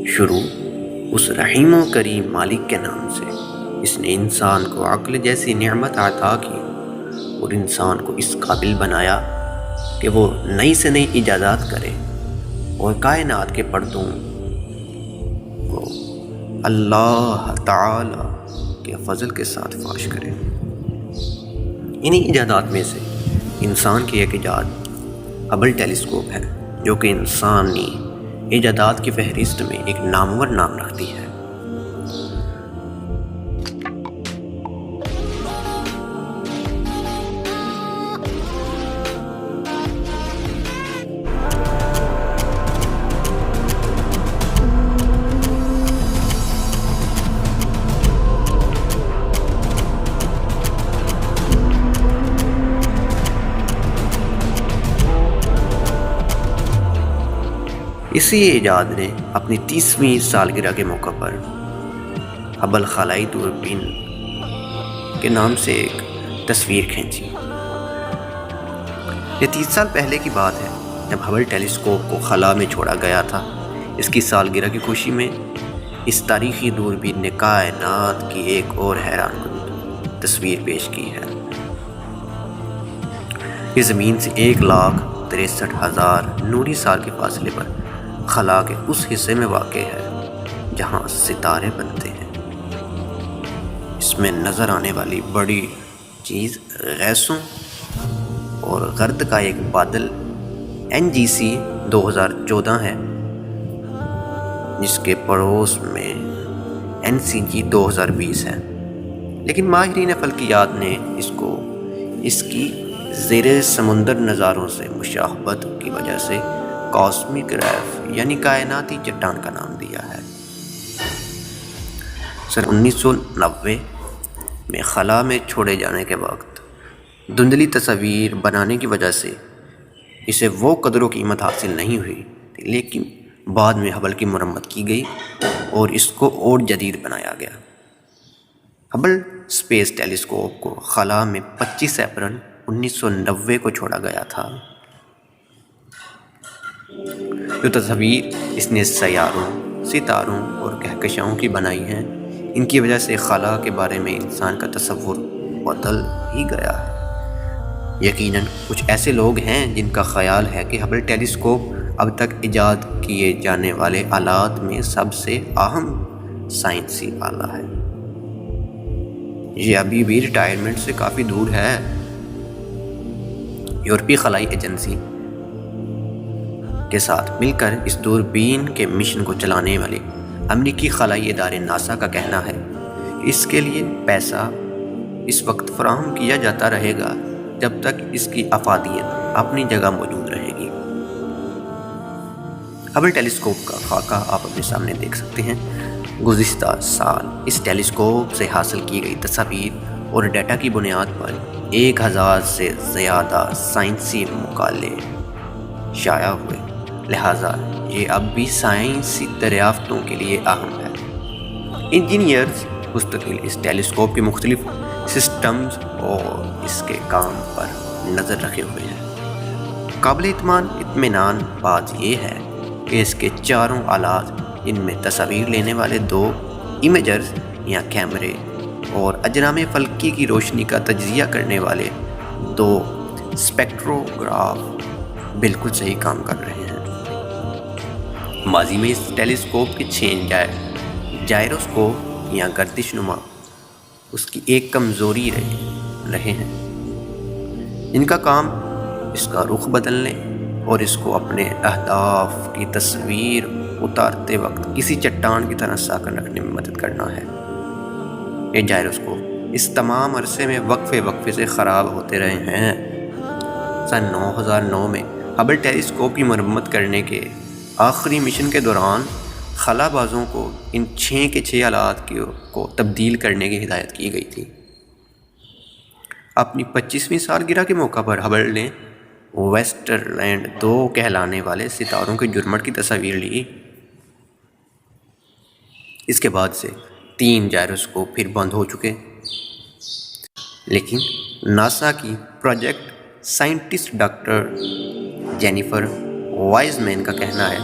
شروع اس رحیم و کریم مالک کے نام سے، اس نے انسان کو عقل جیسی نعمت عطا کی اور انسان کو اس قابل بنایا کہ وہ نئی سے نئی ایجادات کرے اور کائنات کے پردوں کو اللہ تعالی کے فضل کے ساتھ فاش کرے۔ انہی ایجادات میں سے انسان کی ایک ایجاد ہبل ٹیلیسکوپ ہے، جو کہ انسانی ایجادات کی فہرست میں ایک نامور نام رکھتی ہے۔ اسی ایجاد نے اپنی 30ویں سالگرہ کے موقع پر ہبل خلائی دوربین کے نام سے ایک تصویر کھینچی۔ یہ 30 سال پہلے کی بات ہے، جب ہبل ٹیلیسکوپ کو خلا میں چھوڑا گیا تھا۔ اس کی سالگرہ کی خوشی میں اس تاریخی دوربین نے کائنات کی ایک اور حیران کن تصویر پیش کی ہے۔ یہ زمین سے 1,63,000 نوری سال کے فاصلے پر خلا کے اس حصے میں واقع ہے جہاں ستارے بنتے ہیں۔ اس میں نظر آنے والی بڑی چیز گیسوں اور گرد کا ایک بادل NGC 2014 ہے، جس کے پڑوس میں NCG 2020 ہے، لیکن ماہرین فلکیات نے اس کی زیر سمندر نظاروں سے مشابہت کی وجہ سے کاسمک ریف یعنی کائناتی چٹان کا نام دیا ہے۔ سن 1990 میں خلا میں چھوڑے جانے کے وقت دھندلی تصاویر بنانے کی وجہ سے اسے وہ قدر و قیمت حاصل نہیں ہوئی، لیکن بعد میں ہبل کی مرمت کی گئی اور اس کو اور جدید بنایا گیا۔ ہبل اسپیس ٹیلیسکوپ کو خلا میں 25 اپریل 1990 کو چھوڑا گیا تھا۔ جو تصاویر اس نے سیاروں، ستاروں اور کہکشاؤں کی بنائی ہیں، ان کی وجہ سے خلا کے بارے میں انسان کا تصور بدل ہی گیا ہے۔ یقیناً کچھ ایسے لوگ ہیں جن کا خیال ہے کہ ہبل ٹیلیسکوپ اب تک ایجاد کیے جانے والے آلات میں سب سے اہم سائنسی آلہ ہے۔ یہ ابھی بھی ریٹائرمنٹ سے کافی دور ہے۔ یورپی خلائی ایجنسی کے ساتھ مل کر اس دوربین کے مشن کو چلانے والے امریکی خلائی ادارے ناسا کا کہنا ہے کہ اس کے لیے پیسہ اس وقت فراہم کیا جاتا رہے گا جب تک اس کی افادیت اپنی جگہ موجود رہے گی۔ ہبل ٹیلیسکوپ کا خاکہ آپ اپنے سامنے دیکھ سکتے ہیں۔ گزشتہ سال اس ٹیلیسکوپ سے حاصل کی گئی تصاویر اور ڈیٹا کی بنیاد پر 1000 سے زیادہ سائنسی مقالے شائع ہوئے، لہٰذا یہ اب بھی سائنسی دریافتوں کے لیے اہم ہے۔ انجینئرز مستقل اس ٹیلیسکوپ کے مختلف سسٹمز اور اس کے کام پر نظر رکھے ہوئے ہیں۔ قابل اطمینان بات یہ ہے کہ اس کے چاروں آلات، جن میں تصاویر لینے والے 2 امیجرز یا کیمرے اور اجرام فلکی کی روشنی کا تجزیہ کرنے والے 2 اسپیکٹروگراف، بالکل صحیح کام کر رہے ہیں۔ ماضی میں اس ٹیلیسکوپ کے 6 جائروسکوپ یا گردش نما اس کی ایک کمزوری رہے ہیں، ان کا کام اس کا رخ بدلنے اور اس کو اپنے اہداف کی تصویر اتارتے وقت کسی چٹان کی طرح ساکن رکھنے میں مدد کرنا ہے۔ یہ جائروسکوپ اس تمام عرصے میں وقفے سے خراب ہوتے رہے ہیں۔ سن 2009 میں ہبل ٹیلیسکوپ کی مرمت کرنے کے آخری مشن کے دوران خلا بازوں کو ان 6 کے 6 آلات کو تبدیل کرنے کی ہدایت کی گئی تھی۔ اپنی 25ویں سالگرہ کے موقع پر ہبل نے ویسٹرلینڈ 2 کہلانے والے ستاروں کے جرمٹ کی تصاویر لی۔ اس کے بعد سے 3 جائروسکوپ پھر بند ہو چکے، لیکن ناسا کی project scientist doctor Jennifer Wiseman کا کہنا ہے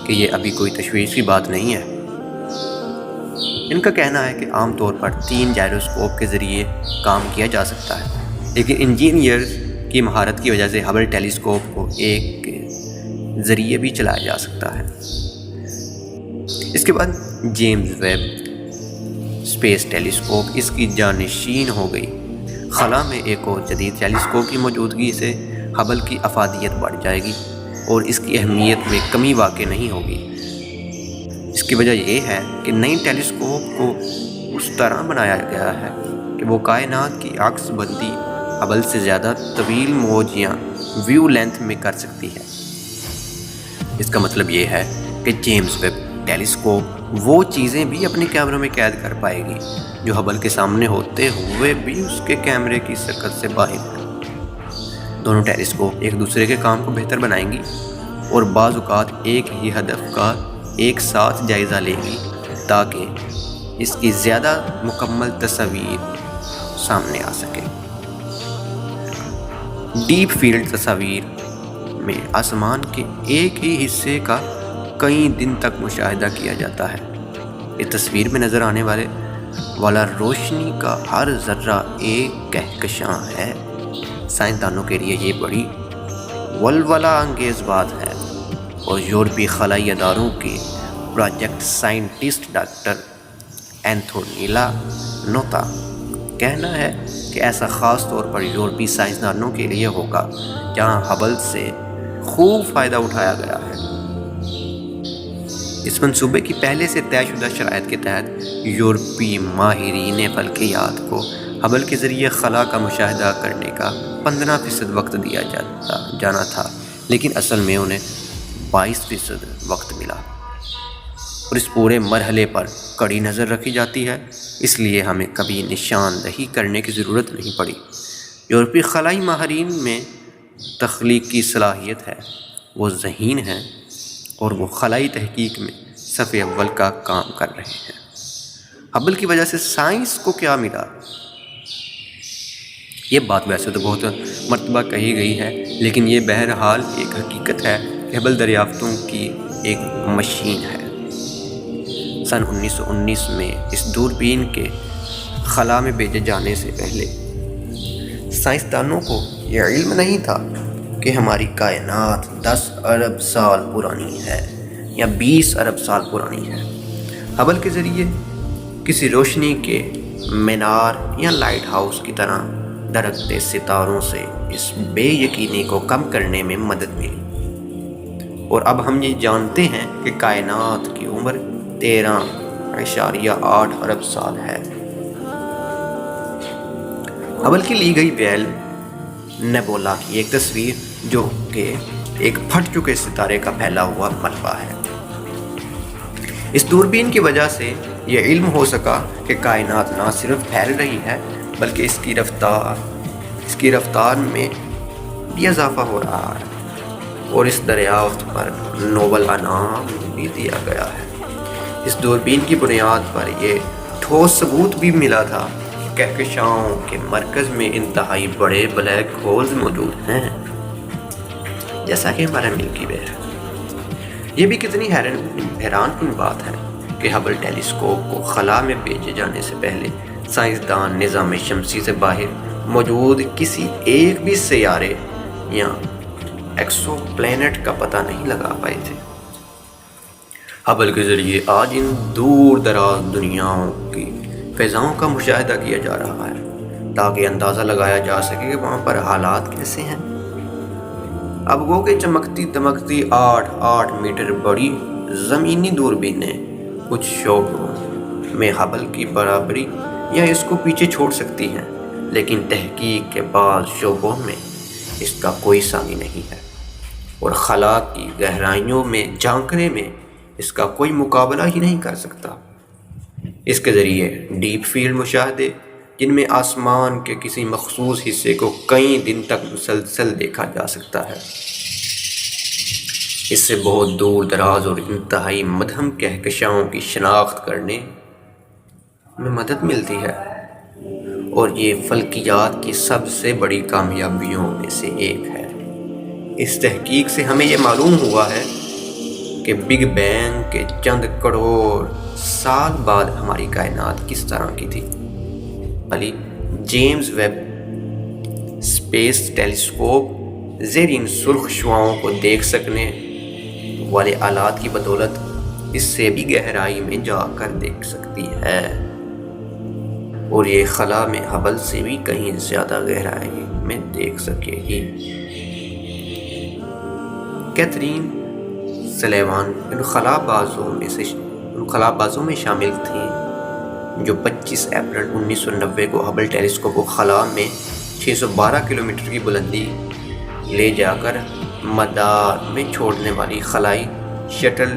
کہ یہ ابھی کوئی تشویش کی بات نہیں ہے۔ ان کا کہنا ہے کہ عام طور پر 3 جائروسکوپ کے ذریعے کام کیا جا سکتا ہے، لیکن انجینئرز کی مہارت کی وجہ سے ہبل ٹیلیسکوپ کو ایک کے ذریعے بھی چلایا جا سکتا ہے۔ اس کے بعد جیمز ویب اسپیس ٹیلیسکوپ اس کی جانشین ہو گئی۔ خلا میں ایک اور جدید ٹیلیسکوپ کی موجودگی سے ہبل کی افادیت بڑھ جائے گی اور اس کی اہمیت میں کمی واقع نہیں ہوگی۔ اس کی وجہ یہ ہے کہ نئی ٹیلیسکوپ کو اس طرح بنایا گیا ہے کہ وہ کائنات کی عکس بندی ہبل سے زیادہ طویل موج یا ویو لینتھ میں کر سکتی ہے۔ اس کا مطلب یہ ہے کہ جیمز ویب ٹیلیسکوپ وہ چیزیں بھی اپنے کیمروں میں قید کر پائے گی جو ہبل کے سامنے ہوتے ہوئے بھی اس کے کیمرے کی سرکت سے باہر ہیں۔ دونوں ٹیلیسکوپ ایک دوسرے کے کام کو بہتر بنائیں گی اور بعض اوقات ایک ہی ہدف کا ایک ساتھ جائزہ لیں گی تاکہ اس کی زیادہ مکمل تصویر سامنے آ سکے۔ ڈیپ فیلڈ تصاویر میں آسمان کے ایک ہی حصے کا کئی دن تک مشاہدہ کیا جاتا ہے۔ اس تصویر میں نظر آنے والا روشنی کا ہر ذرہ ایک کہکشاں ہے۔ سائنسدانوں کے لیے یہ بڑی ولولہ انگیز بات ہے اور یورپی خلائی اداروں کے پروجیکٹ سائنٹسٹ ڈاکٹر اینتھونیلا نوتا کہنا ہے کہ ایسا خاص طور پر یورپی سائنسدانوں کے لیے ہوگا جہاں ہبل سے خوب فائدہ اٹھایا گیا ہے۔ اس منصوبے کی پہلے سے طے شدہ شرائط کے تحت یورپی ماہرین فلکیات کو ہبل کے ذریعے خلا کا مشاہدہ کرنے کا 15% وقت دیا جانا تھا، لیکن اصل میں انہیں 22% وقت ملا اور اس پورے مرحلے پر کڑی نظر رکھی جاتی ہے، اس لیے ہمیں کبھی نشاندہی کرنے کی ضرورت نہیں پڑی۔ یورپی خلائی ماہرین میں تخلیقی صلاحیت ہے، وہ ذہین ہیں اور وہ خلائی تحقیق میں صف اول کا کام کر رہے ہیں۔ ہبل کی وجہ سے سائنس کو کیا ملا؟ یہ بات ویسے تو بہت مرتبہ کہی گئی ہے، لیکن یہ بہرحال ایک حقیقت ہے کہ ہبل دریافتوں کی ایک مشین ہے۔ سن 1919 میں اس دوربین کے خلا میں بھیجے جانے سے پہلے سائنسدانوں کو یہ علم نہیں تھا کہ ہماری کائنات 10 ارب سال پرانی ہے یا 20 ارب سال پرانی ہے۔ ہبل کے ذریعے کسی روشنی کے مینار یا لائٹ ہاؤس کی طرح درکتے ستاروں سے اس بے یقینی کو کم کرنے میں مدد ملی، اور اب ہم یہ جانتے ہیں کہ کائنات کی عمر 13.8 ارب سال ہے۔ ہبل کی لی گئی ویل نیبولا کی ایک تصویر جو کہ ایک پھٹ چکے ستارے کا پھیلا ہوا ملبہ ہے۔ اس دوربین کی وجہ سے یہ علم ہو سکا کہ کائنات نہ صرف پھیل رہی ہے بلکہ اس کی رفتار میں بھی اضافہ ہو رہا ہے، اور اس دریافت پر نوبل انعام بھی دیا گیا ہے۔ اس دوربین کی بنیاد پر یہ ٹھوس ثبوت بھی ملا تھا کہ کہکشاؤں کے مرکز میں انتہائی بڑے بلیک ہولز موجود ہیں، جیسا کہ ہمارا ملکی وے ہے۔ یہ بھی کتنی حیران کن بات ہے کہ ہبل ٹیلیسکوپ کو خلا میں بھیجے جانے سے پہلے سائنسدان نظام شمسی سے باہر موجود کسی ایک بھی سیارے یا ایکسو پلینٹ کا پتہ نہیں لگا پائے تھے۔ ہبل کے ذریعے آج ان دور دراز دنیاؤں کی فضاؤں کا مشاہدہ کیا جا رہا ہے تاکہ اندازہ لگایا جا سکے کہ وہاں پر حالات کیسے ہیں۔ اب گو کہ چمکتی دمکتی 8 میٹر بڑی زمینی دوربینیں کچھ شعبوں میں ہبل کی برابری یا اس کو پیچھے چھوڑ سکتی ہیں، لیکن تحقیق کے بعض شعبوں میں اس کا کوئی ثانی نہیں ہے، اور خلا کی گہرائیوں میں جھانکنے میں اس کا کوئی مقابلہ ہی نہیں کر سکتا۔ اس کے ذریعے ڈیپ فیلڈ مشاہدے، جن میں آسمان کے کسی مخصوص حصے کو کئی دن تک مسلسل دیکھا جا سکتا ہے، اس سے بہت دور دراز اور انتہائی مدھم کہکشاؤں کی شناخت کرنے میں مدد ملتی ہے، اور یہ فلکیات کی سب سے بڑی کامیابیوں میں سے ایک ہے۔ اس تحقیق سے ہمیں یہ معلوم ہوا ہے کہ بگ بینگ کے چند کروڑ سال بعد ہماری کائنات کس طرح کی تھی۔ علی جیمز ویب اسپیس ٹیلیسکوپ زیرین سرخ شعاعوں کو دیکھ سکنے والے آلات کی بدولت اس سے بھی گہرائی میں جا کر دیکھ سکتی ہے، اور یہ خلا میں ہبل سے بھی کہیں زیادہ گہرائی میں دیکھ سکے گی۔ کیتھرین سلیوان ان خلا بازوں میں شامل تھیں جو 25 اپریل 1990 کو ہبل ٹیلیسکوپ کو خلا میں 612 کلومیٹر کی بلندی لے جا کر مدار میں چھوڑنے والی خلائی شٹل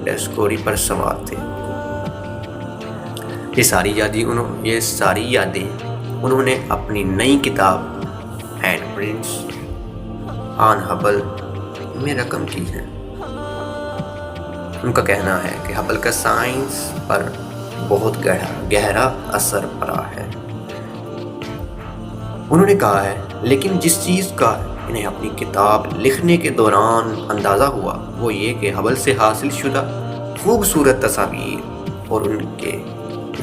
ڈسکوری پر سوار تھے۔ یہ ساری یادیں انہوں نے اپنی نئی کتاب ہینڈ پرنٹس آن ہبل میں رقم کی ہیں۔ ان کا کہنا ہے کہ ہبل کا سائنس پر بہت گہرا اثر پڑا ہے۔ انہوں نے کہا ہے لیکن جس چیز کا انہیں اپنی کتاب لکھنے کے دوران اندازہ ہوا وہ یہ کہ ہبل سے حاصل شدہ خوبصورت تصاویر اور ان کے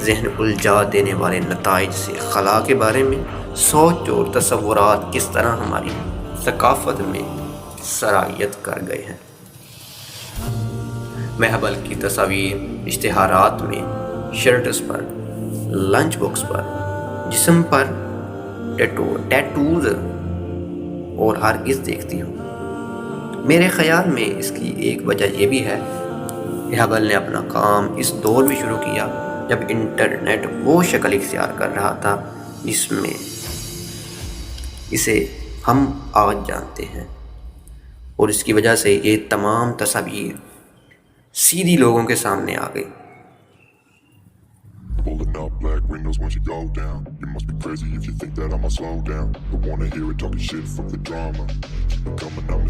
ذہن الجھا دینے والے نتائج سے خلا کے بارے میں سوچ اور تصورات کس طرح ہماری ثقافت میں سرایت کر گئے ہیں۔ میں ہبل کی تصاویر اشتہارات میں، شرٹس پر، لنچ باکس پر، جسم پر ٹیٹوز اور ہرگز دیکھتی ہوں۔ میرے خیال میں اس کی ایک وجہ یہ بھی ہے کہ ہبل نے اپنا کام اس دور میں شروع کیا جب انٹرنیٹ وہ شکل اختیار کر رہا تھا جس میں اسے ہم آج جانتے ہیں، اور اس کی وجہ سے یہ تمام تصاویر سیدھی لوگوں کے سامنے آ گئی۔ Pulling up black windows once you go down. You must be crazy if you think that I'ma slow down. Don't wanna hear it talking shit from the drama. Keep it coming, I'm